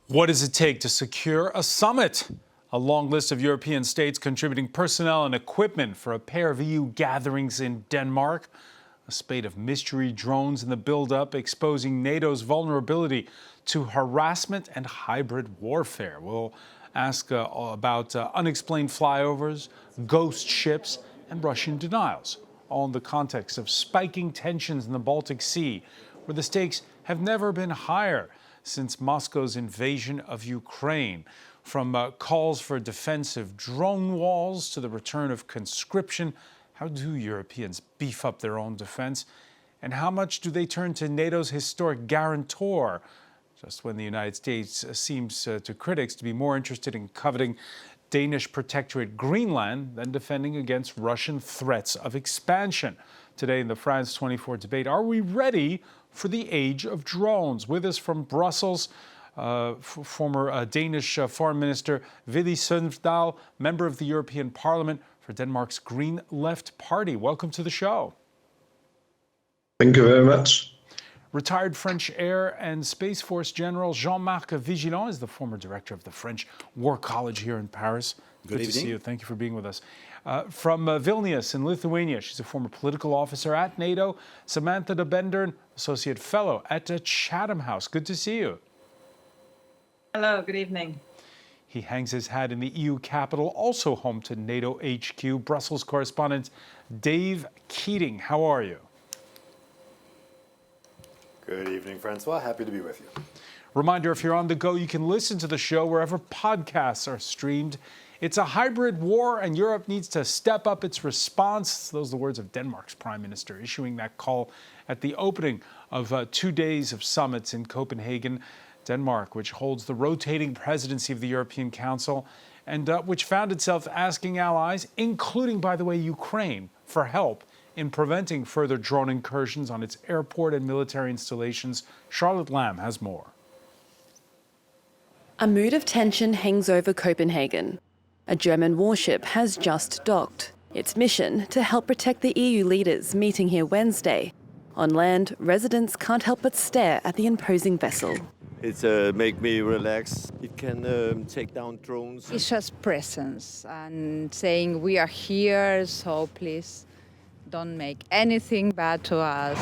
What does it take to secure a summit? A long list of European states contributing personnel and equipment for a pair of EU gatherings in Denmark. A spate of mystery drones in the build-up, exposing NATO's vulnerability to harassment and hybrid warfare. We'll ask about unexplained flyovers, ghost ships, and Russian denials, all in the context of spiking tensions in the Baltic Sea, where the stakes have never been higher since Moscow's invasion of Ukraine. From calls for defensive drone walls to the return of conscription, how do Europeans beef up their own defense? And how much do they turn to NATO's historic guarantor, just when the United States seems to critics to be more interested in coveting Danish protectorate Greenland than defending against Russian threats of expansion? Today in the France 24 debate, are we ready for the age of drones? With us from Brussels, former Danish Foreign Minister Villy Søvndal, member of the European Parliament for Denmark's Green Left Party. Welcome to the show. Thank you very much. Retired French Air and Space Force General Jean-Marc Vigilon is the former director of the French War College here in Paris. Good to see you. Thank you for being with us. From Vilnius in Lithuania, she's a former political officer at NATO, Samantha de Bendern, Associate Fellow at Chatham House. Good to see you. Hello, good evening. He hangs his hat in the EU capital, also home to NATO HQ. Brussels correspondent Dave Keating, how are you? Good evening, Francois. Happy to be with you. Reminder, if you're on the go, you can listen to the show wherever podcasts are streamed. It's a hybrid war, and Europe needs to step up its response. Those are the words of Denmark's Prime Minister, issuing that call at the opening of 2 days of summits in Copenhagen. Denmark, which holds the rotating presidency of the European Council, and which found itself asking allies, including, by the way, Ukraine, for help in preventing further drone incursions on its airport and military installations. Charlotte Lamb has more. A mood of tension hangs over Copenhagen. A German warship has just docked. Its mission to help protect the EU leaders meeting here Wednesday. On land, residents can't help but stare at the imposing vessel. It's make me relax. It can take down drones. It's just presence and saying we are here, so please don't make anything bad to us.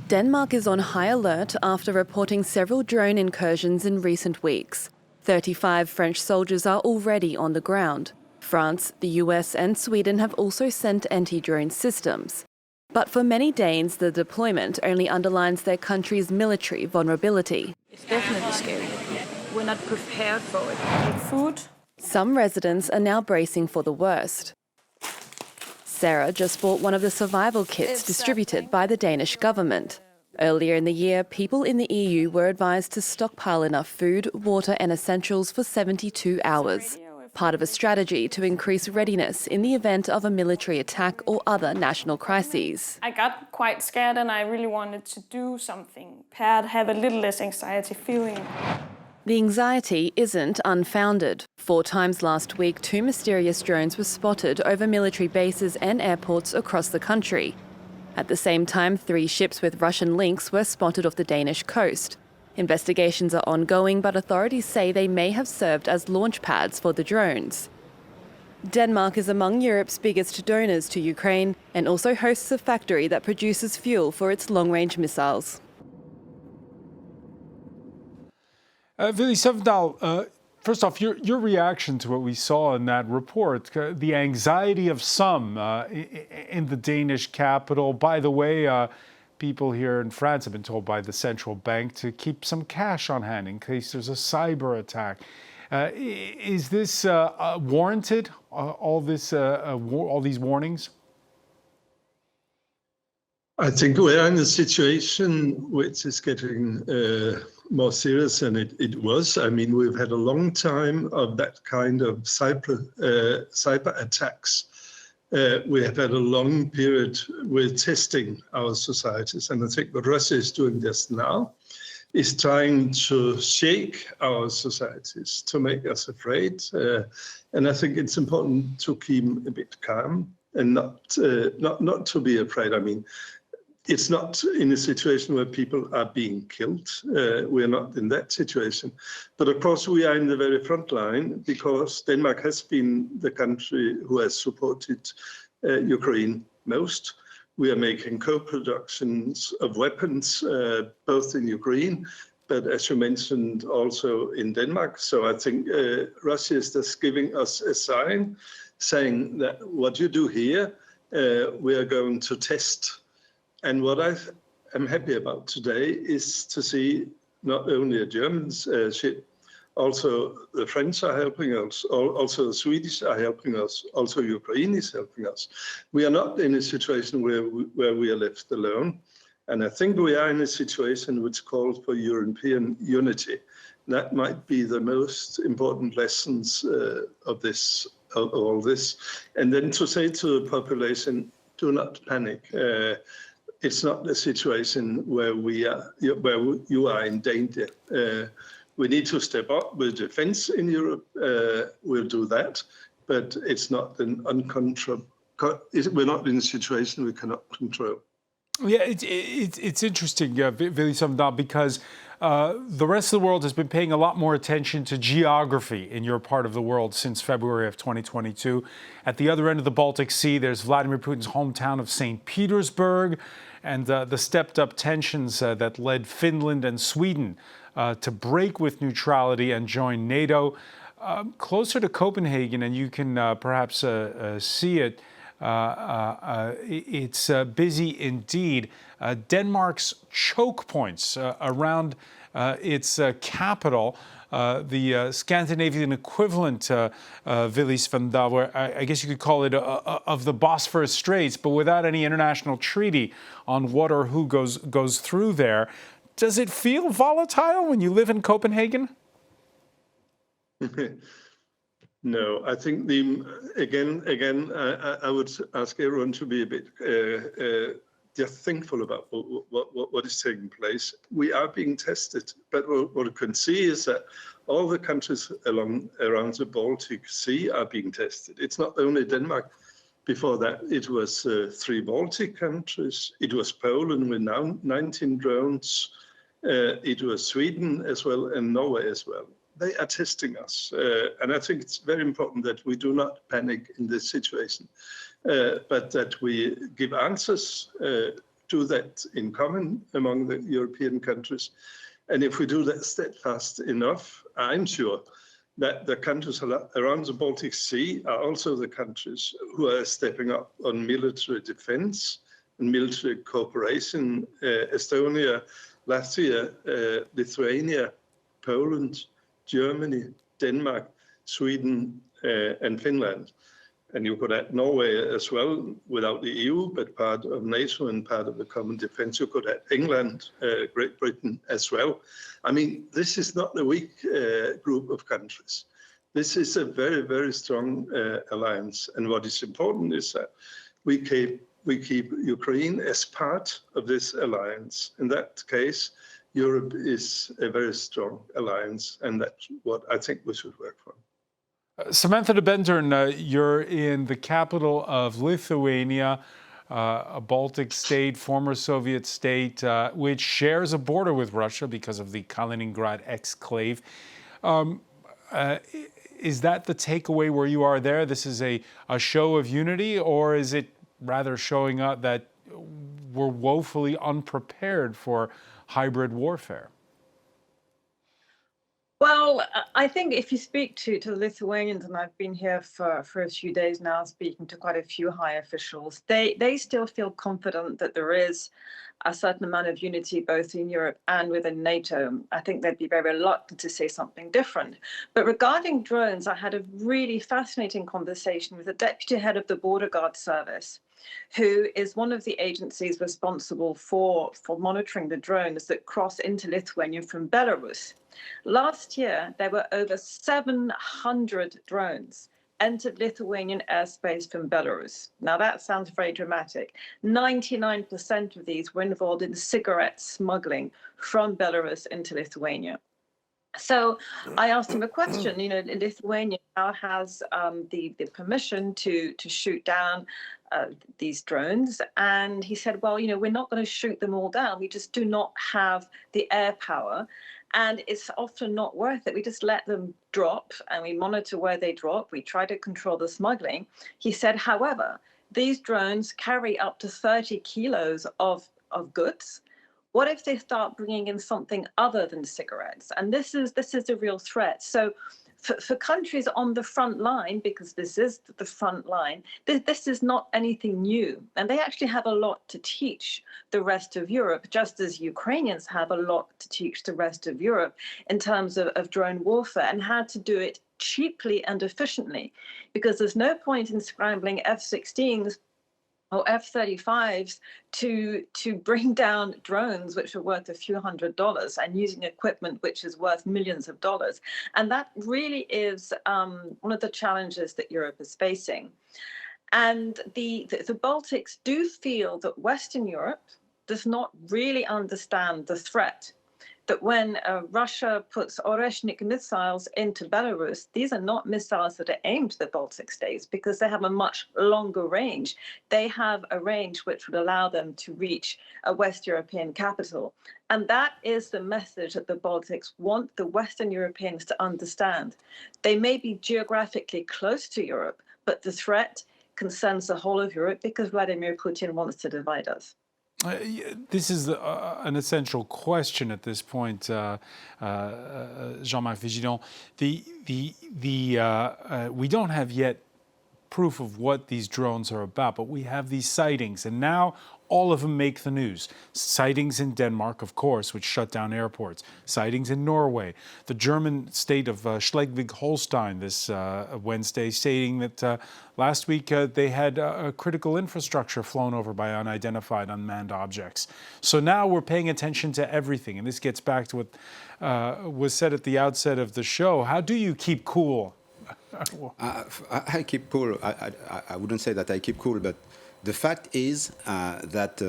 Denmark is on high alert after reporting several drone incursions in recent weeks. 35 French soldiers are already on the ground. France, the US and Sweden have also sent anti-drone systems. But for many Danes, the deployment only underlines their country's military vulnerability. It's definitely scary. We're not prepared for it. Food. Some residents are now bracing for the worst. Sarah just bought one of the survival kits distributed by the Danish government. Earlier in the year, people in the EU were advised to stockpile enough food, water and essentials for 72 hours. Part of a strategy to increase readiness in the event of a military attack or other national crises. I got quite scared and I really wanted to do something. Paired have a little less anxiety feeling. The anxiety isn't unfounded. 4 times last week, 2 mysterious drones were spotted over military bases and airports across the country. At the same time, 3 ships with Russian links were spotted off the Danish coast. Investigations are ongoing, but authorities say they may have served as launch pads for the drones. Denmark is among Europe's biggest donors to Ukraine and also hosts a factory that produces fuel for its long-range missiles. Villy Søvndal, first off, your reaction to what we saw in that report, the anxiety of some in the Danish capital. By the way, people here in France have been told by the central bank to keep some cash on hand in case there's a cyber attack. Is this warranted, all these warnings? I think we're in a situation which is getting more serious than it was. I mean, we've had a long time of that kind of cyber attacks. We have had a long period with testing our societies, and I think what Russia is doing just now is trying to shake our societies, to make us afraid. And I think it's important to keep a bit calm and not to be afraid. I mean, it's not in a situation where people are being killed. We are not in that situation. But of course, we are in the very front line because Denmark has been the country who has supported Ukraine most. We are making co-productions of weapons, both in Ukraine, but as you mentioned, also in Denmark. So I think Russia is just giving us a sign saying that what you do here, we are going to test. And what I am happy about today is to see not only a German ship, also the French are helping us, also the Swedish are helping us, also Ukraine is helping us. We are not in a situation where we are left alone. And I think we are in a situation which calls for European unity. That might be the most important lessons of all this. And then to say to the population, do not panic. It's not a situation where you are in danger. We need to step up with defense in Europe. We'll do that, but it's not we're not in a situation we cannot control. Yeah, it's interesting, Vili Samdal, because the rest of the world has been paying a lot more attention to geography in your part of the world since February of 2022. At the other end of the Baltic Sea, there's Vladimir Putin's hometown of St. Petersburg, and the stepped-up tensions that led Finland and Sweden to break with neutrality and join NATO. Closer to Copenhagen, and you can perhaps see it, it's busy indeed. Denmark's choke points around its capital, the Scandinavian equivalent, Vili Samdal, where I guess you could call it of the Bosphorus Straits, but without any international treaty on what or who goes through there. Does it feel volatile when you live in Copenhagen? No, I think I would ask everyone to be a bit just thankful about what is taking place. We are being tested, but what we can see is that all the countries around the Baltic Sea are being tested. It's not only Denmark. Before that, it was 3 Baltic countries. It was Poland with now 19 drones. It was Sweden as well and Norway as well. They are testing us. And I think it's very important that we do not panic in this situation, but that we give answers, do that in common among the European countries. And if we do that steadfast enough, I'm sure that the countries around the Baltic Sea are also the countries who are stepping up on military defense and military cooperation. Estonia, Latvia, Lithuania, Poland, Germany, Denmark, Sweden, and Finland. And you could add Norway as well, without the EU, but part of NATO and part of the common defense. You could add England, Great Britain as well. I mean, this is not a weak group of countries. This is a very, very strong alliance. And what is important is that we keep Ukraine as part of this alliance. In that case, Europe is a very strong alliance, and that's what I think we should work for. Samantha de Bendern, you're in the capital of Lithuania, a Baltic state, former Soviet state, which shares a border with Russia because of the Kaliningrad exclave. Is that the takeaway where you are there? This is a show of unity, or is it rather showing up that we're woefully unprepared for hybrid warfare? Well, I think if you speak to the Lithuanians, and I've been here for a few days now speaking to quite a few high officials, they still feel confident that there is a certain amount of unity both in Europe and within NATO. I think they'd be very reluctant to say something different. But regarding drones, I had a really fascinating conversation with the deputy head of the Border Guard Service, who is one of the agencies responsible for monitoring the drones that cross into Lithuania from Belarus. Last year, there were over 700 drones entered Lithuanian airspace from Belarus. Now, that sounds very dramatic. 99% of these were involved in cigarette smuggling from Belarus into Lithuania. So I asked him a question. Lithuania now has the permission to shoot down these drones, and he said, "Well, we're not going to shoot them all down. We just do not have the air power, and it's often not worth it. We just let them drop, and we monitor where they drop. We try to control the smuggling." He said, "However, these drones carry up to 30 kilos of goods. What if they start bringing in something other than cigarettes?" And this is a real threat. So for countries on the front line, because this is the front line, this is not anything new. And they actually have a lot to teach the rest of Europe, just as Ukrainians have a lot to teach the rest of Europe in terms of drone warfare and how to do it cheaply and efficiently. Because there's no point in scrambling F-16s or F-35s to bring down drones which are worth a few $100s and using equipment which is worth millions of dollars. And that really is one of the challenges that Europe is facing. And the Baltics do feel that Western Europe does not really understand the threat. That when Russia puts Oreshnik missiles into Belarus, these are not missiles that are aimed at the Baltic states because they have a much longer range. They have a range which would allow them to reach a West European capital. And that is the message that the Baltics want the Western Europeans to understand. They may be geographically close to Europe, but the threat concerns the whole of Europe because Vladimir Putin wants to divide us. This is an essential question at this point, Jean-Marc Vigilon. We don't have yet proof of what these drones are about, but we have these sightings, and now all of them make the news. Sightings in Denmark, of course, which shut down airports. Sightings in Norway. The German state of Schleswig-Holstein this Wednesday stating that last week they had critical infrastructure flown over by unidentified unmanned objects. So now we're paying attention to everything. And this gets back to what was said at the outset of the show. How do you keep cool? I keep cool. I wouldn't say that I keep cool, but the fact is that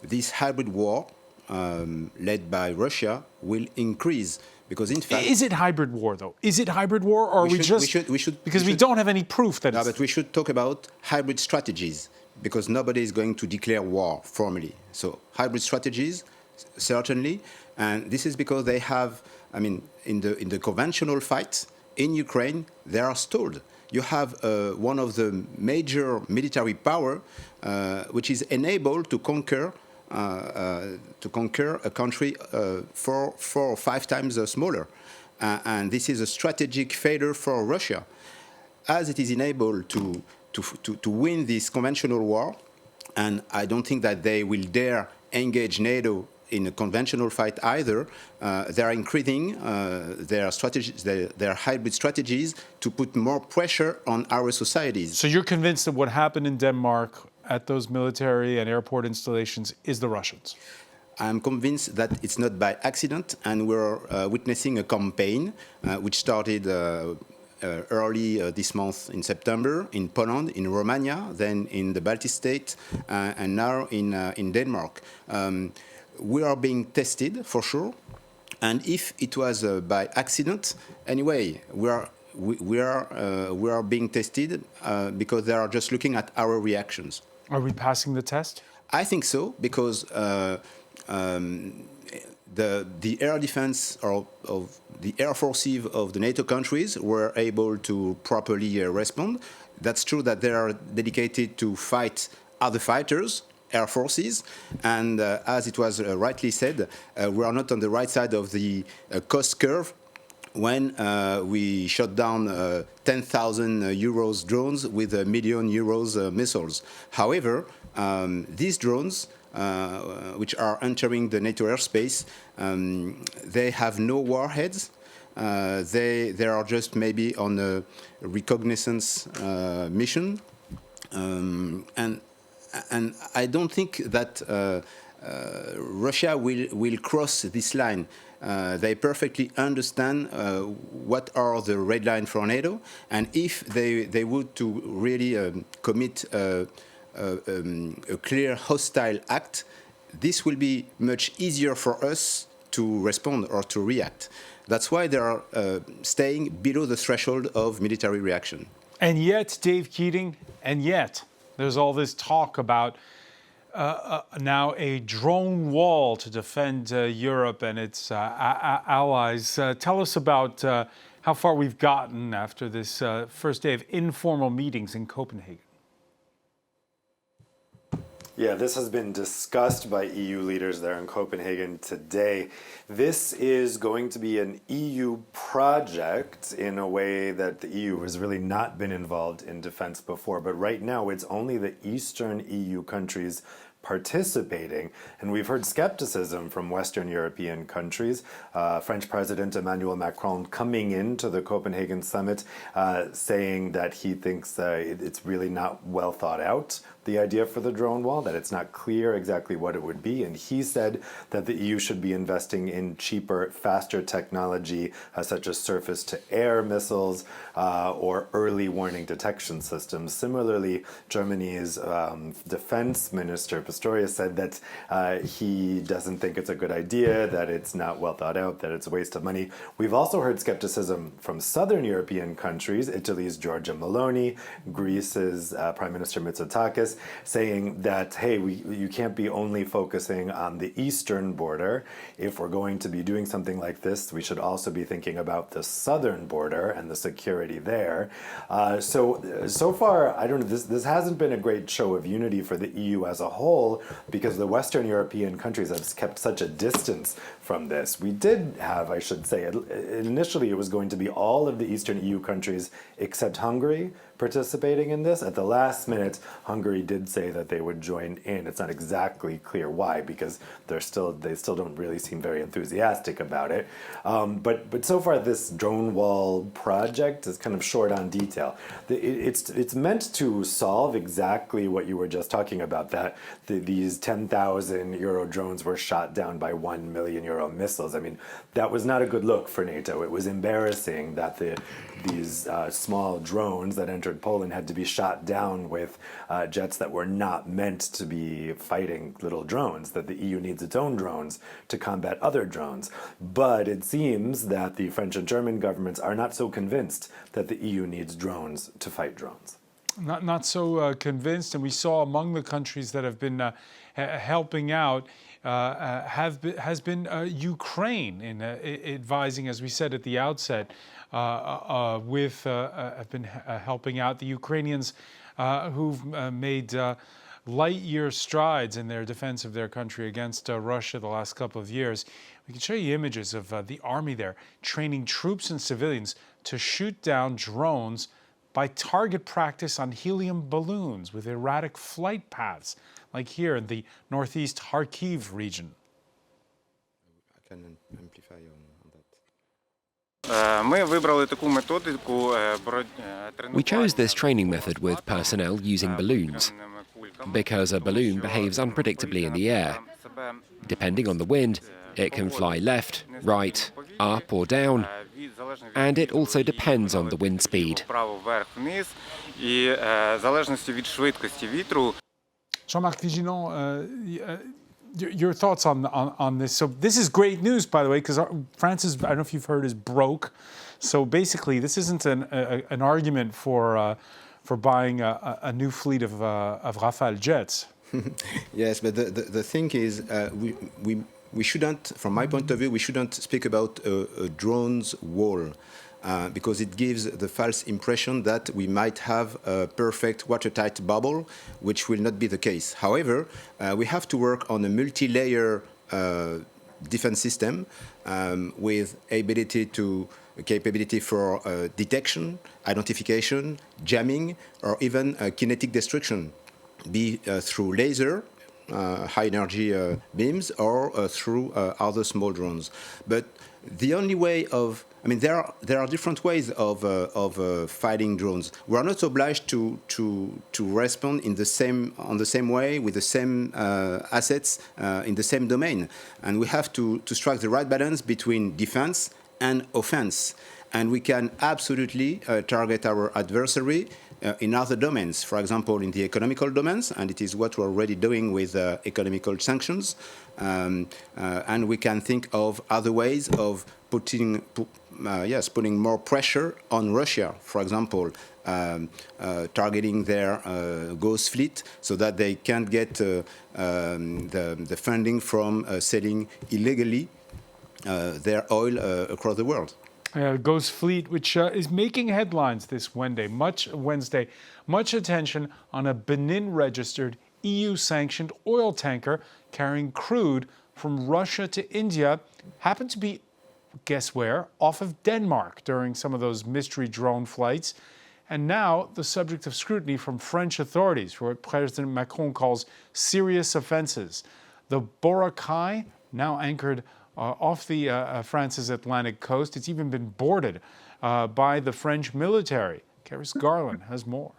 this hybrid war led by Russia will increase because, in fact, is it hybrid war though? Is it hybrid war, or we don't have any proof that? No, but we should talk about hybrid strategies because nobody is going to declare war formally. So hybrid strategies, certainly, and this is because they have. I mean, in the conventional fight in Ukraine, they are stalled. You have one of the major military power, which is enabled to conquer a country 4 or 5 times smaller, and this is a strategic failure for Russia, as it is enabled to win this conventional war, and I don't think that they will dare engage NATO in a conventional fight either. They are increasing their strategies, their hybrid strategies, to put more pressure on our societies. So you're convinced that what happened in Denmark at those military and airport installations is the Russians? I'm convinced that it's not by accident, and we're witnessing a campaign which started early this month in September in Poland, in Romania, then in the Baltic states, and now in Denmark. We are being tested for sure, and if it was by accident, anyway, we are being tested because they are just looking at our reactions. Are we passing the test? I think so, because the air defense of the air forces of the NATO countries were able to properly respond. That's true that they are dedicated to fight other fighters, air forces, and as it was rightly said, we are not on the right side of the cost curve when we shot down 10,000 euros drones with €1 million missiles. However, these drones, which are entering the NATO airspace, they have no warheads. They are just maybe on a reconnaissance mission, and I don't think that Russia will cross this line. They perfectly understand what are the red lines for NATO, and if they would to really commit a clear hostile act, this will be much easier for us to respond or to react. That's why they are staying below the threshold of military reaction. And yet, Dave Keating, there's all this talk about now a drone wall to defend Europe and its allies. Tell us about how far we've gotten after this first day of informal meetings in Copenhagen. Yeah, this has been discussed by EU leaders there in Copenhagen today. This is going to be an EU project in a way that the EU has really not been involved in defense before. But right now, it's only the Eastern EU countries participating, and we've heard skepticism from Western European countries. French President Emmanuel Macron coming into the Copenhagen summit saying that he thinks it's really not well thought out, the idea for the drone wall, that it's not clear exactly what it would be. And he said that the EU should be investing in cheaper, faster technology, such as surface-to-air missiles or early warning detection systems. Similarly, Germany's defense minister, Pistorius, said that he doesn't think it's a good idea, that it's not well thought out, that it's a waste of money. We've also heard skepticism from southern European countries, Italy's Giorgia Meloni, Greece's Prime Minister Mitsotakis, saying that, hey, you can't be only focusing on the eastern border. If we're going to be doing something like this, we should also be thinking about the southern border and the security there. So far, I don't know, this hasn't been a great show of unity for the EU as a whole, because the Western European countries have kept such a distance from this. We did have, I should say, initially it was going to be all of the Eastern EU countries except Hungary participating in this. At the last minute, Hungary did say that they would join in. It's not exactly clear why, because they still don't really seem very enthusiastic about it. But so far, this drone wall project is kind of short on detail. It's meant to solve exactly what you were just talking about, that these 10,000 euro drones were shot down by 1 million euro missiles. I mean, that was not a good look for NATO. It was embarrassing that these small drones that entered Poland had to be shot down with jets that were not meant to be fighting little drones, that the EU needs its own drones to combat other drones. But it seems that the French and German governments are not so convinced that the EU needs drones to fight drones. Not so convinced, and we saw among the countries that have been helping out has been Ukraine in advising, as we said at the outset, have been helping out the Ukrainians who've made light-year strides in their defense of their country against Russia the last couple of years. We can show you images of the army there training troops and civilians to shoot down drones by target practice on helium balloons with erratic flight paths, like here in the northeast Kharkiv region. I can amplify on that. We chose this training method with personnel using balloons because a balloon behaves unpredictably in the air. Depending on the wind, it can fly left, right, up or down, and it also depends on the wind speed. Jean-Marc Vigilant, your thoughts on this? So this is great news, by the way, because France is, I don't know if you've heard, is broke. So basically, this isn't an argument for buying a new fleet of Rafale jets. Yes, but the thing is, we shouldn't, from my point of view, we shouldn't speak about a drones wall. Because it gives the false impression that we might have a perfect watertight bubble, which will not be the case. However, we have to work on a multi-layer defense system with capability for detection, identification, jamming, or even kinetic destruction, be through laser, high energy beams, or through other small drones. But the only way of, I mean, there are different ways of fighting drones. We are not obliged to respond on the same way with the same assets in the same domain, and we have to strike the right balance between defense an offense. And we can absolutely target our adversary in other domains, for example, in the economical domains, and it is what we're already doing with economical sanctions. And we can think of other ways of putting more pressure on Russia, for example, targeting their ghost fleet so that they can't get the funding from selling illegally their oil across the world. Ghost Fleet, which is making headlines this Wednesday. Much attention on a Benin-registered EU-sanctioned oil tanker carrying crude from Russia to India. Happened to be, guess where, off of Denmark during some of those mystery drone flights. And now the subject of scrutiny from French authorities for what President Macron calls serious offenses. The Boracay, now anchored off the France's Atlantic coast. It's even been boarded by the French military. Karis Garland has more.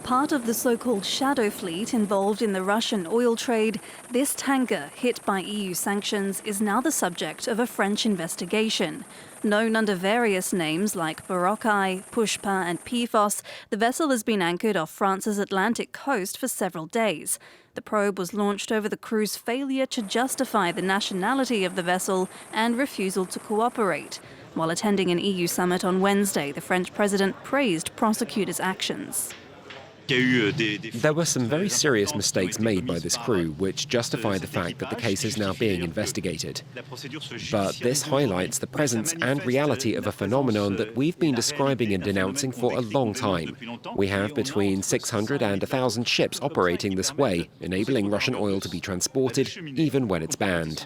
Part of the so-called shadow fleet involved in the Russian oil trade, this tanker, hit by EU sanctions, is now the subject of a French investigation. Known under various names like Boracay, Pushpa and Pifos, the vessel has been anchored off France's Atlantic coast for several days. The probe was launched over the crew's failure to justify the nationality of the vessel and refusal to cooperate. While attending an EU summit on Wednesday, the French president praised prosecutors' actions. There were some very serious mistakes made by this crew, which justify the fact that the case is now being investigated. But this highlights the presence and reality of a phenomenon that we've been describing and denouncing for a long time. We have between 600 and 1,000 ships operating this way, enabling Russian oil to be transported even when it's banned.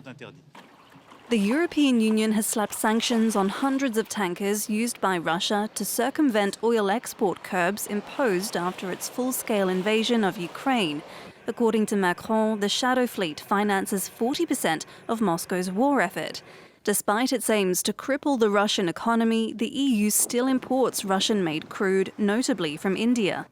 The European Union has slapped sanctions on hundreds of tankers used by Russia to circumvent oil export curbs imposed after its full-scale invasion of Ukraine. According to Macron, the shadow fleet finances 40% of Moscow's war effort. Despite its aims to cripple the Russian economy, the EU still imports Russian-made crude, notably from India.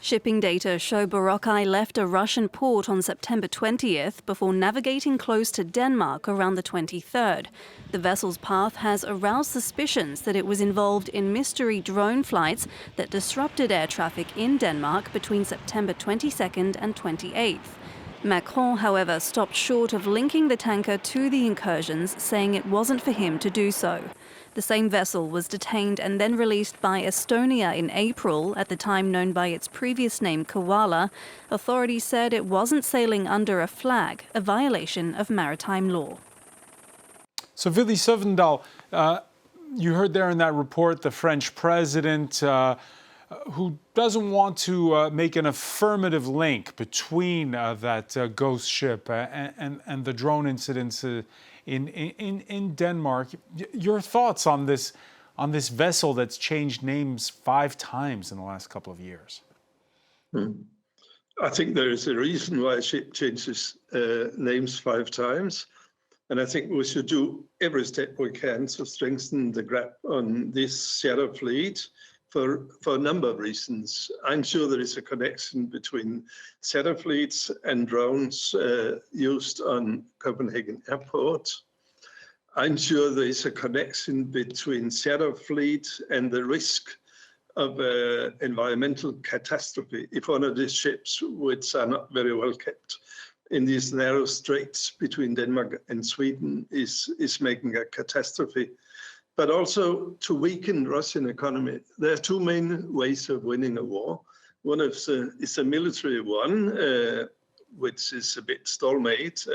Shipping data show Boracay left a Russian port on September 20th before navigating close to Denmark around the 23rd. The vessel's path has aroused suspicions that it was involved in mystery drone flights that disrupted air traffic in Denmark between September 22nd and 28th. Macron, however, stopped short of linking the tanker to the incursions, saying it wasn't for him to do so. The same vessel was detained and then released by Estonia in April, at the time known by its previous name Koala. Authorities said it wasn't sailing under a flag, a violation of maritime law. So, Willy Søvndal, you heard there in that report the French president who doesn't want to make an affirmative link between that ghost ship and the drone incidents in Denmark. Your thoughts on this vessel that's changed names 5 times in the last couple of years? I think there is a reason why a ship changes names 5 times. And I think we should do every step we can to strengthen the grip on this shadow fleet for a number of reasons. I'm sure there is a connection between shadow fleets and drones used on Copenhagen Airport. I'm sure there is a connection between shadow fleet and the risk of environmental catastrophe if one of these ships, which are not very well kept in these narrow straits between Denmark and Sweden, is making a catastrophe. But also to weaken Russian economy. There are 2 main ways of winning a war. One is a military one, which is a bit stalemate.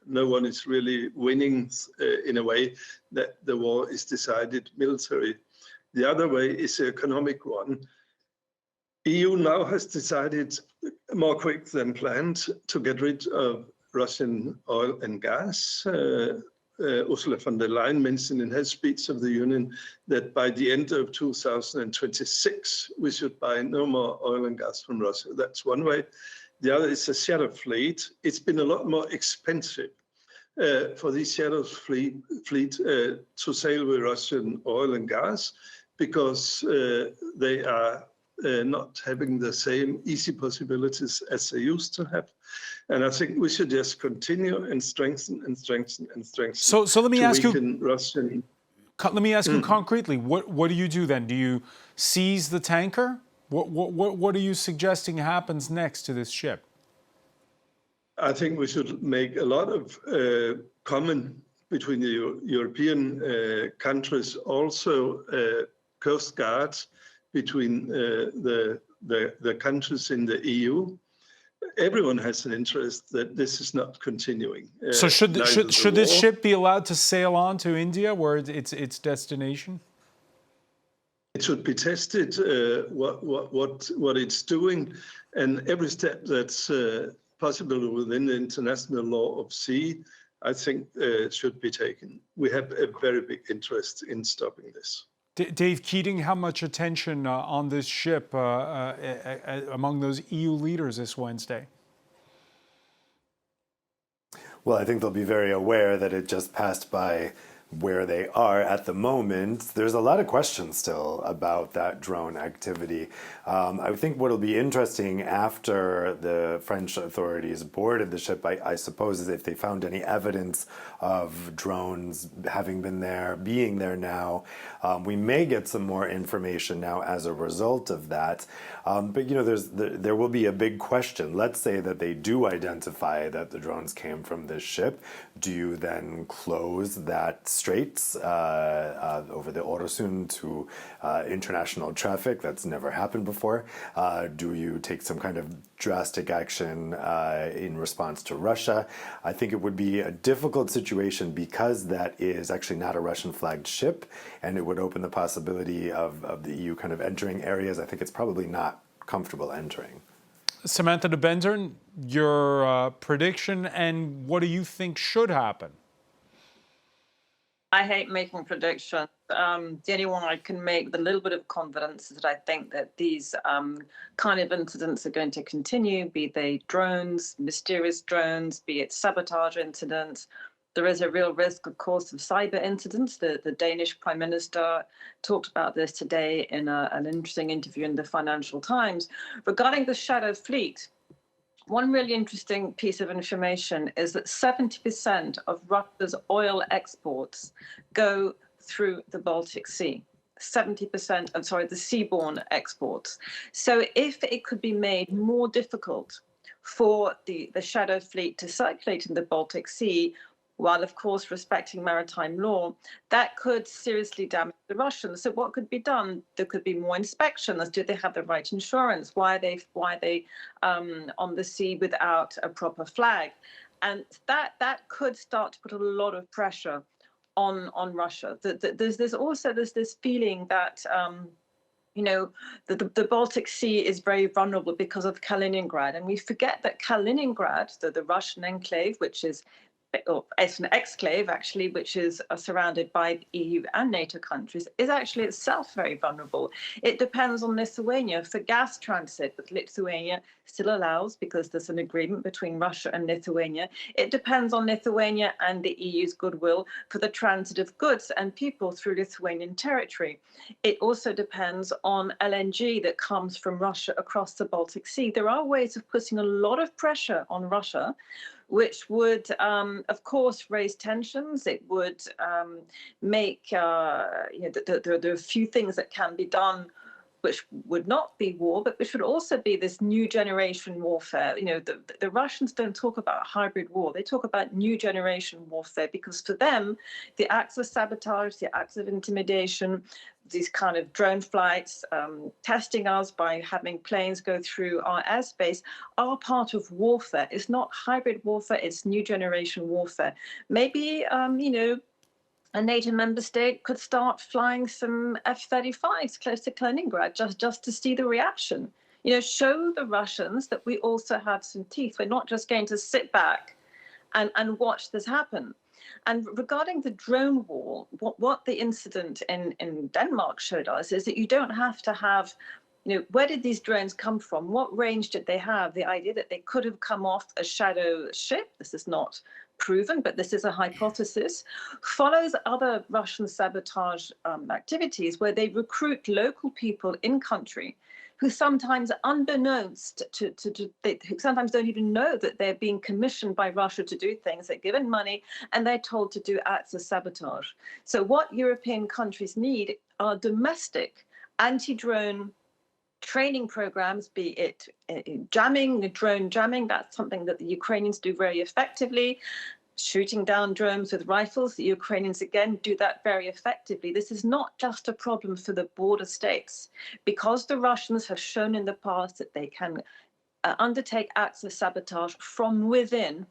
No one is really winning in a way that the war is decided military. The other way is the economic one. EU now has decided more quick than planned to get rid of Russian oil and gas. Ursula von der Leyen mentioned in her speech of the Union that by the end of 2026, we should buy no more oil and gas from Russia. That's one way. The other is a shadow fleet. It's been a lot more expensive for these shadow fleet to sail with Russian oil and gas because they are not having the same easy possibilities as they used to have. And I think we should just continue and strengthen and strengthen and strengthen. So let me to ask you. weaken Russian. Let me ask you concretely. What do you do then? Do you seize the tanker? What are you suggesting happens next to this ship? I think we should make a lot of common between the European countries, also coast guards between the countries in the EU. Everyone has an interest that this is not continuing. So should this ship be allowed to sail on to India, where it's its destination? It should be tested what it's doing, and every step that's possible within the international law of sea, I think should be taken. We have a very big interest in stopping this. Dave Keating, how much attention on this ship among those EU leaders this Wednesday? Well, I think they'll be very aware that it just passed by where they are at the moment. There's a lot of questions still about that drone activity. I think what'll be interesting after the French authorities boarded the ship, I suppose, is if they found any evidence of drones having been there, being there now. We may get some more information now as a result of that. But you know, there will be a big question. Let's say that they do identify that the drones came from this ship. Do you then close that straits over the Øresund to international traffic? That's never happened before. Do you take some kind of drastic action in response to Russia? I think it would be a difficult situation because that is actually not a Russian-flagged ship, and it would open the possibility of the EU kind of entering areas I think it's probably not comfortable entering. Samantha de Bendern, your prediction, and what do you think should happen? I hate making predictions. The only one I can make with a little bit of confidence is that I think that these kind of incidents are going to continue, be they drones, mysterious drones, be it sabotage incidents. There is a real risk, of course, of cyber incidents. The Danish Prime Minister talked about this today in an interesting interview in the Financial Times. Regarding the shadow fleet, one really interesting piece of information is that 70% of Russia's oil exports go through the Baltic Sea. 70%, I'm sorry, the seaborne exports. So if it could be made more difficult for the shadow fleet to circulate in the Baltic Sea, while of course respecting maritime law, that could seriously damage the Russians. So what could be done? There could be more inspections. Do they have the right insurance? Why are they on the sea without a proper flag? And that could start to put a lot of pressure on Russia. There's this feeling that you know, the Baltic Sea is very vulnerable because of Kaliningrad, and we forget that Kaliningrad, the Russian enclave, which is it's an exclave actually, which is surrounded by EU and NATO countries, is actually itself very vulnerable. It depends on Lithuania for gas transit, but Lithuania still allows, because there's an agreement between Russia and Lithuania. It depends on Lithuania and the EU's goodwill for the transit of goods and people through Lithuanian territory. It also depends on LNG that comes from Russia across the Baltic Sea. There are ways of putting a lot of pressure on Russia, which would, of course, raise tensions. It would make, there are a few things that can be done which would not be war, but which would also be this new generation warfare. You know, the Russians don't talk about hybrid war. They talk about new generation warfare, because for them, the acts of sabotage, the acts of intimidation, these kind of drone flights, testing us by having planes go through our airspace, are part of warfare. It's not hybrid warfare, it's new generation warfare. Maybe, a NATO member state could start flying some F-35s close to Kaliningrad just to see the reaction. You know, show the Russians that we also have some teeth. We're not just going to sit back and watch this happen. And regarding the drone war, what the incident in Denmark showed us is that you don't have to have, where did these drones come from? What range did they have? The idea that they could have come off a shadow ship, this is not proven, but this is a hypothesis, follows other Russian sabotage activities where they recruit local people in country who sometimes, unbeknownst who sometimes don't even know that they're being commissioned by Russia to do things. They're given money and they're told to do acts of sabotage. So what European countries need are domestic anti-drone training programs, be it jamming, drone jamming. That's something that the Ukrainians do very effectively. Shooting down drones with rifles, the Ukrainians again do that very effectively. This is not just a problem for the border states, because the Russians have shown in the past that they can undertake acts of sabotage from within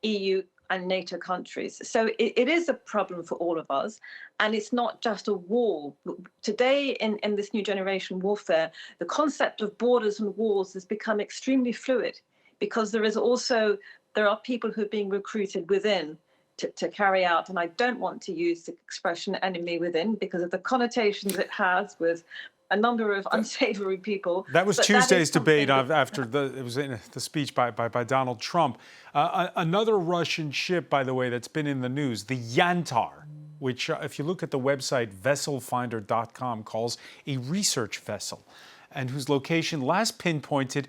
EU and NATO countries. So it is a problem for all of us, and it's not just a wall. Today, in this new generation warfare, the concept of borders and walls has become extremely fluid, because there are people who are being recruited within to carry out, and I don't want to use the expression enemy within because of the connotations it has with a number of unsavory people. That was Tuesday's debate after it was in the speech by Donald Trump. Another Russian ship, by the way, that's been in the news, the Yantar, which if you look at the website vesselfinder.com, calls a research vessel, and whose location last pinpointed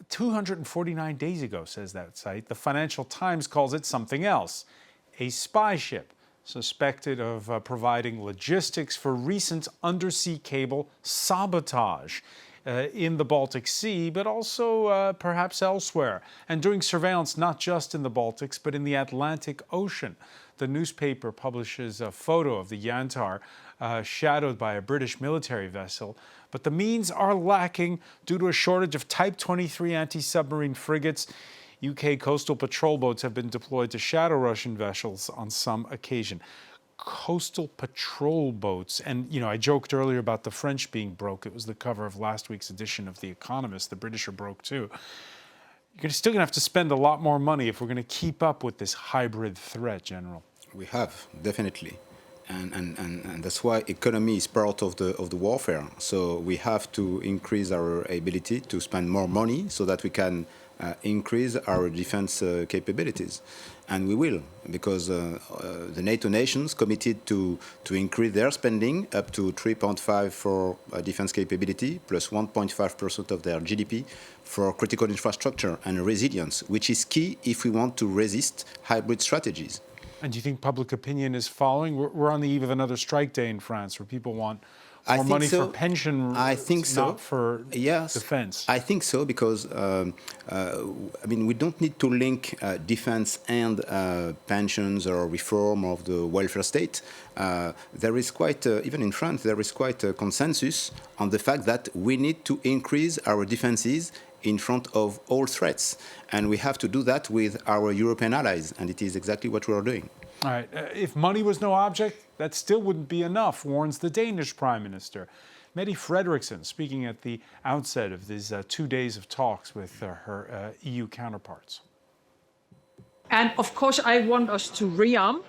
249 days ago, says that site. The Financial Times calls it something else, a spy ship suspected of providing logistics for recent undersea cable sabotage in the Baltic Sea, but also perhaps elsewhere, and doing surveillance not just in the Baltics, but in the Atlantic Ocean. The newspaper publishes a photo of the Yantar shadowed by a British military vessel, but the means are lacking due to a shortage of Type 23 anti-submarine frigates. UK coastal patrol boats have been deployed to shadow Russian vessels on some occasion. Coastal patrol boats. And, I joked earlier about the French being broke. It was the cover of last week's edition of The Economist. The British are broke too. You're still going to have to spend a lot more money if we're going to keep up with this hybrid threat, General. We have, definitely. And that's why economy is part of the warfare. So we have to increase our ability to spend more money so that we can increase our defense capabilities. And we will, because the NATO nations committed to increase their spending up to 3.5% for defense capability, plus 1.5% of their GDP for critical infrastructure and resilience, which is key if we want to resist hybrid strategies. And do you think public opinion is following? We're on the eve of another strike day in France where people want more money for pension, not for defense. I think so, because we don't need to link defense and pensions or reform of the welfare state. There is quite, even in France, there is quite a consensus on the fact that we need to increase our defenses in front of all threats. And we have to do that with our European allies, and it is exactly what we are doing. All right. If money was no object, that still wouldn't be enough, warns the Danish Prime Minister. Mette Frederiksen, speaking at the outset of these 2 days of talks with her EU counterparts. And of course, I want us to rearm.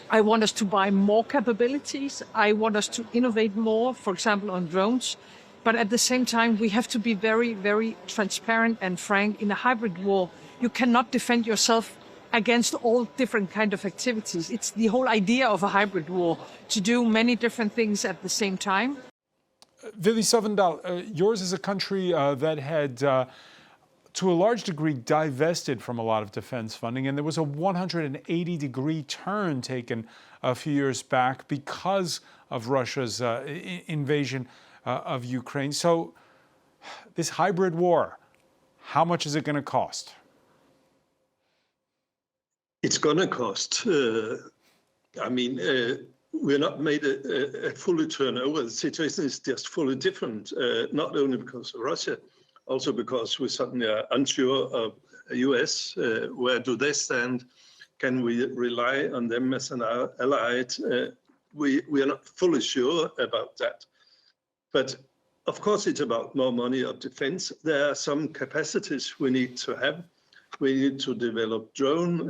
I want us to buy more capabilities. I want us to innovate more, for example, on drones. But at the same time, we have to be very, very transparent and frank. In a hybrid war, you cannot defend yourself against all different kinds of activities. It's the whole idea of a hybrid war, to do many different things at the same time. Willy Sovendal, yours is a country that had, to a large degree, divested from a lot of defense funding, and there was a 180-degree turn taken a few years back because of Russia's invasion of Ukraine. So this hybrid war, how much is it going to cost? It's going to cost. We're not made a fully turnover. The situation is just fully different, not only because of Russia, also because we suddenly are unsure of the US. Where do they stand? Can we rely on them as an ally? We are not fully sure about that. But of course, it's about more money of defense. There are some capacities we need to have. We need to develop drone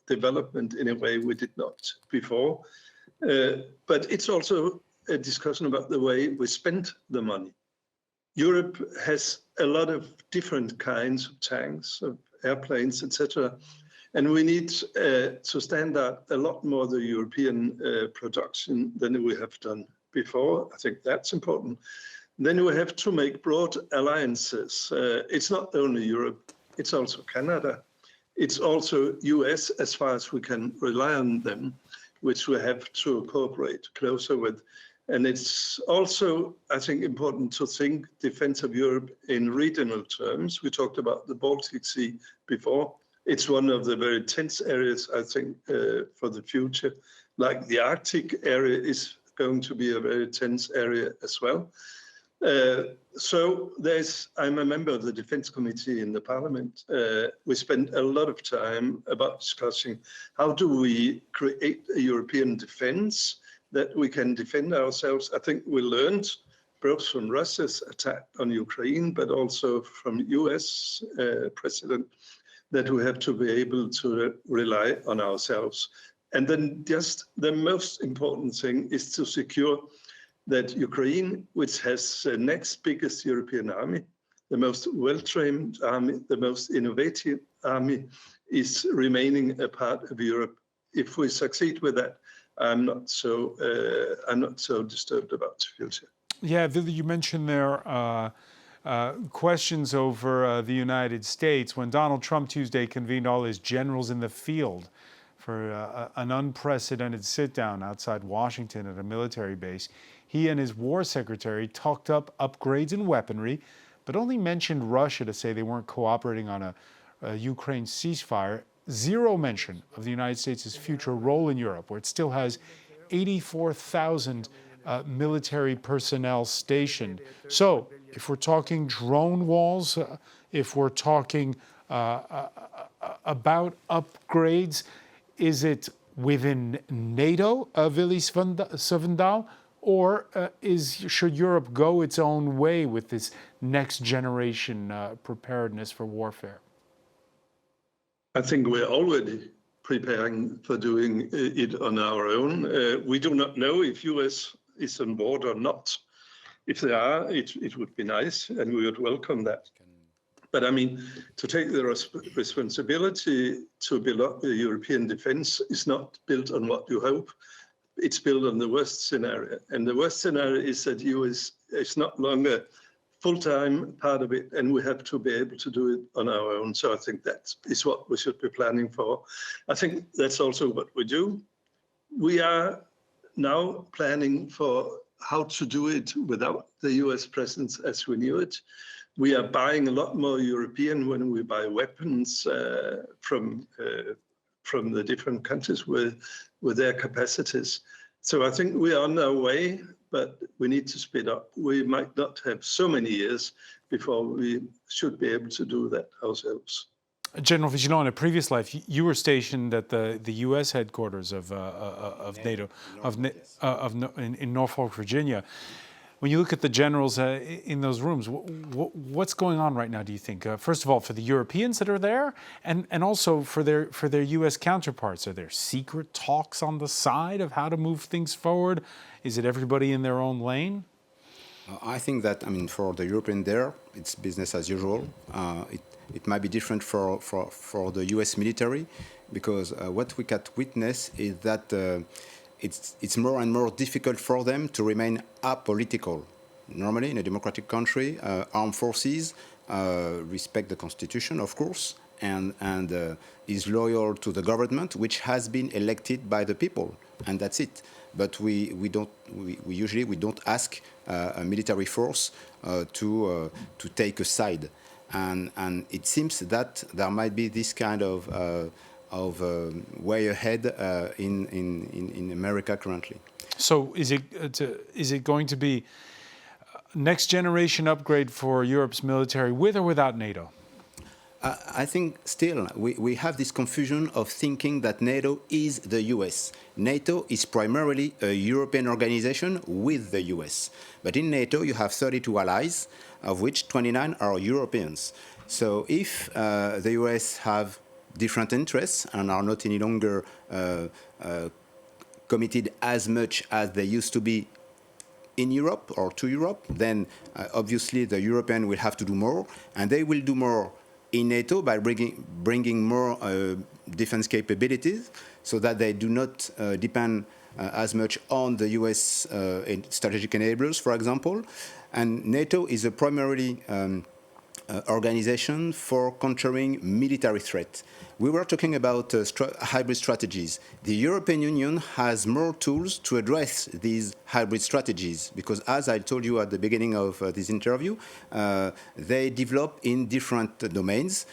development in a way we did not before. But it's also a discussion about the way we spend the money. Europe has a lot of different kinds of tanks, of airplanes, etc. And we need to stand out a lot more the European production than we have done before. I think that's important. then we have to make broad alliances. It's not only Europe, it's also Canada. It's also US as far as we can rely on them, which we have to cooperate closer with. And it's also, I think, important to think defense of Europe in regional terms. We talked about the Baltic Sea before. It's one of the very tense areas, I think, for the future. Like the Arctic area is going to be a very tense area as well. So I'm a member of the Defense Committee in the Parliament. We spend a lot of time about discussing how do we create a European defense that we can defend ourselves. I think we learned both from Russia's attack on Ukraine, but also from US president, that we have to be able to rely on ourselves. And then just the most important thing is to secure that Ukraine, which has the next biggest European army, the most well-trained army, the most innovative army, is remaining a part of Europe. If we succeed with that, I'm not so disturbed about the future. Yeah, Vili, you mentioned there questions over the United States. When Donald Trump Tuesday convened all his generals in the field for an unprecedented sit-down outside Washington at a military base, he and his war secretary talked up upgrades in weaponry, but only mentioned Russia to say they weren't cooperating on a Ukraine ceasefire. Zero mention of the United States' future role in Europe, where it still has 84,000 military personnel stationed. So if we're talking drone walls, if we're talking about upgrades, is it within NATO, Vili Svendal, or should Europe go its own way with this next generation preparedness for warfare? I think we're already preparing for doing it on our own. We do not know if US is on board or not. If they are, it would be nice, and we would welcome that. But I mean, to take the responsibility to build up the European defense is not built on what you hope. It's built on the worst scenario. And the worst scenario is that US is not longer full-time part of it, and we have to be able to do it on our own. So I think that is what we should be planning for. I think that's also what we do. We are now planning for how to do it without the US presence as we knew it. We are buying a lot more European when we buy weapons from the different countries with their capacities. So I think we are on our way, but we need to speed up. We might not have so many years before we should be able to do that ourselves. General Vigilon, in a previous life, you were stationed at the U.S. headquarters of NATO, in Norfolk, Virginia. When you look at the generals in those rooms, what's going on right now, do you think? First of all, for the Europeans that are there, and also for their U.S. counterparts, are there secret talks on the side of how to move things forward? Is it everybody in their own lane? I think that, for the European there, it's business as usual. It might be different for the U.S. military, because what we can witness is that it's more and more difficult for them to remain apolitical. Normally, in a democratic country, armed forces respect the constitution, of course, and is loyal to the government, which has been elected by the people, and that's it. But we usually don't ask a military force to take a side, and it seems that there might be this kind of way ahead in America currently. So is it going to be next generation upgrade for Europe's military with or without NATO? I think still we have this confusion of thinking that NATO is the US. NATO is primarily a European organization with the US. But in NATO you have 32 allies, of which 29 are Europeans. So if the US have different interests and are not any longer committed as much as they used to be in Europe or to Europe, then obviously the Europeans will have to do more, and they will do more in NATO by bringing more defense capabilities, so that they do not depend as much on the US strategic enablers, for example. And NATO is a primarily organization for countering military threat. We were talking about hybrid strategies. The European Union has more tools to address these hybrid strategies because, as I told you at the beginning of this interview, they develop in different domains,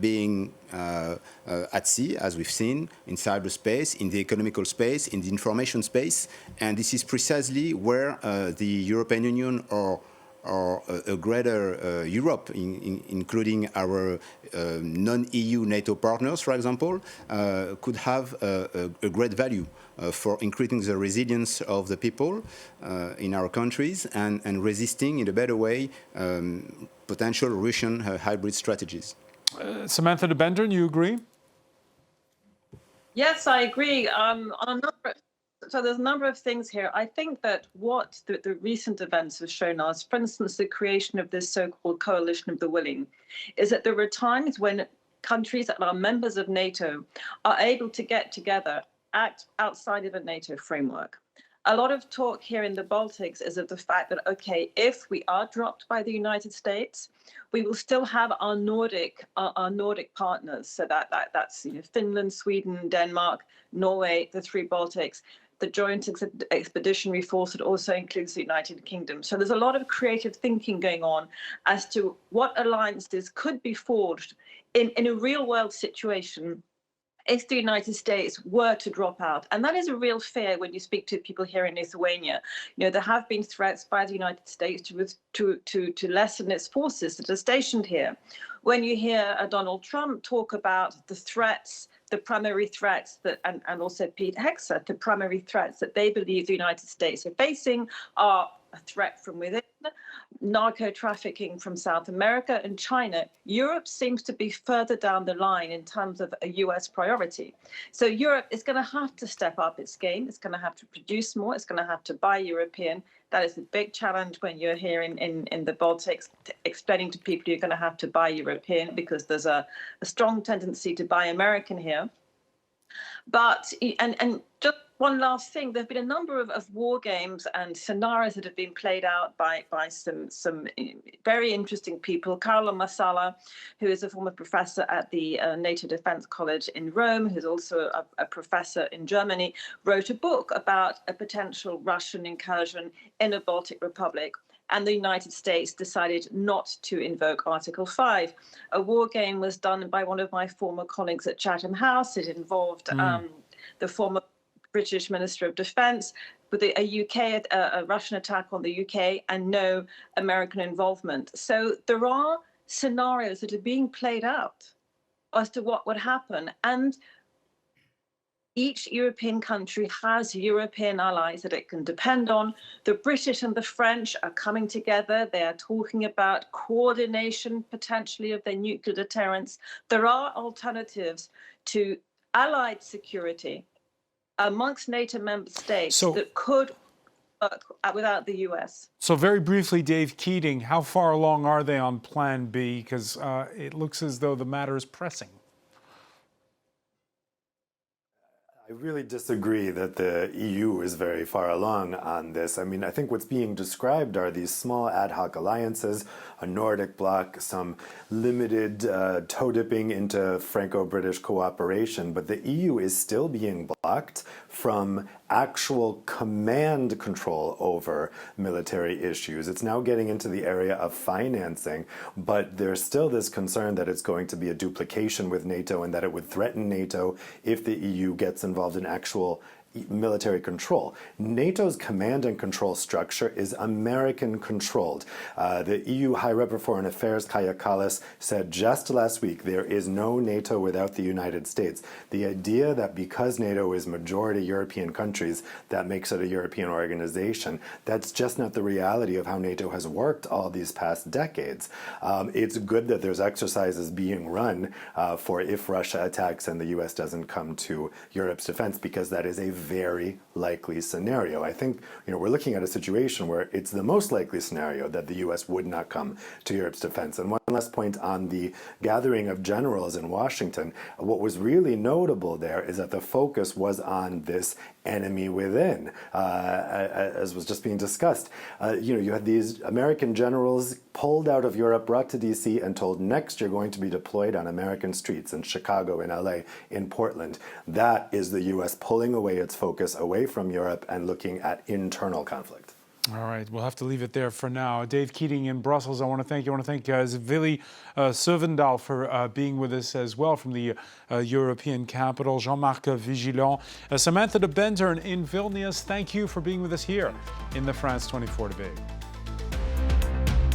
being at sea, as we've seen, in cyberspace, in the economical space, in the information space, and this is precisely where the European Union or a greater Europe, including our non-EU NATO partners, for example, could have a great value for increasing the resilience of the people in our countries and resisting in a better way potential Russian hybrid strategies. Samantha de Bender, you agree? Yes, I agree. So there's a number of things here. I think that what the recent events have shown us, for instance, the creation of this so-called coalition of the willing, is that there are times when countries that are members of NATO are able to get together, act outside of a NATO framework. A lot of talk here in the Baltics is of the fact that, okay, if we are dropped by the United States, we will still have our Nordic partners. So that's Finland, Sweden, Denmark, Norway, the three Baltics. The Joint Expeditionary Force that also includes the United Kingdom. So there's a lot of creative thinking going on as to what alliances could be forged in a real world situation if the United States were to drop out. And that is a real fear when you speak to people here in Lithuania. There have been threats by the United States to lessen its forces that are stationed here. When you hear Donald Trump talk about the threats, the primary threats that, and also Pete Hegseth, the primary threats that they believe the United States are facing are a threat from within, narco trafficking from South America and China. Europe seems to be further down the line in terms of a US priority. So Europe is going to have to step up its game. It's going to have to produce more. It's going to have to buy European. That is a big challenge when you're here in the Baltics, explaining to people you're going to have to buy European because there's a strong tendency to buy American here. But, and just one last thing, there have been a number of war games and scenarios that have been played out by some very interesting people. Carlo Massala, who is a former professor at the NATO Defense College in Rome, who's also a professor in Germany, wrote a book about a potential Russian incursion in a Baltic Republic. And the United States decided not to invoke Article 5. A war game was done by one of my former colleagues at Chatham House. It involved the former British Minister of Defence with a Russian attack on the UK and no American involvement. So there are scenarios that are being played out as to what would happen. And each European country has European allies that it can depend on. The British and the French are coming together. They are talking about coordination, potentially, of their nuclear deterrence. There are alternatives to allied security amongst NATO member states that could work without the US. So very briefly, Dave Keating, how far along are they on Plan B? Because it looks as though the matter is pressing. I really disagree that the EU is very far along on this. I mean, I think what's being described are these small ad hoc alliances, a Nordic bloc, some limited toe-dipping into Franco-British cooperation, but the EU is still being blocked from actual command control over military issues. It's now getting into the area of financing, but there's still this concern that it's going to be a duplication with NATO and that it would threaten NATO if the EU gets involved in actual military control. NATO's command and control structure is American controlled. The EU High Rep for Foreign Affairs, Kaja Kallas, said just last week there is no NATO without the United States. The idea that because NATO is majority European countries, that makes it a European organization, that's just not the reality of how NATO has worked all these past decades. It's good that there's exercises being run for if Russia attacks and the US doesn't come to Europe's defense, because that is a very likely scenario. I think we're looking at a situation where it's the most likely scenario that the US would not come to Europe's defense. And one One last point on the gathering of generals in Washington. What was really notable there is that the focus was on this enemy within, as was just being discussed. You had these American generals pulled out of Europe, brought to DC, and told next you're going to be deployed on American streets in Chicago, in LA, in Portland. That is the US pulling away its focus away from Europe and looking at internal conflict. All right, we'll have to leave it there for now. Dave Keating in Brussels, I want to thank you. I want to thank Willy Servendaal for being with us as well from the European capital. Jean-Marc Vigilant. Samantha de Bendern in Vilnius, thank you for being with us here in the France 24 debate.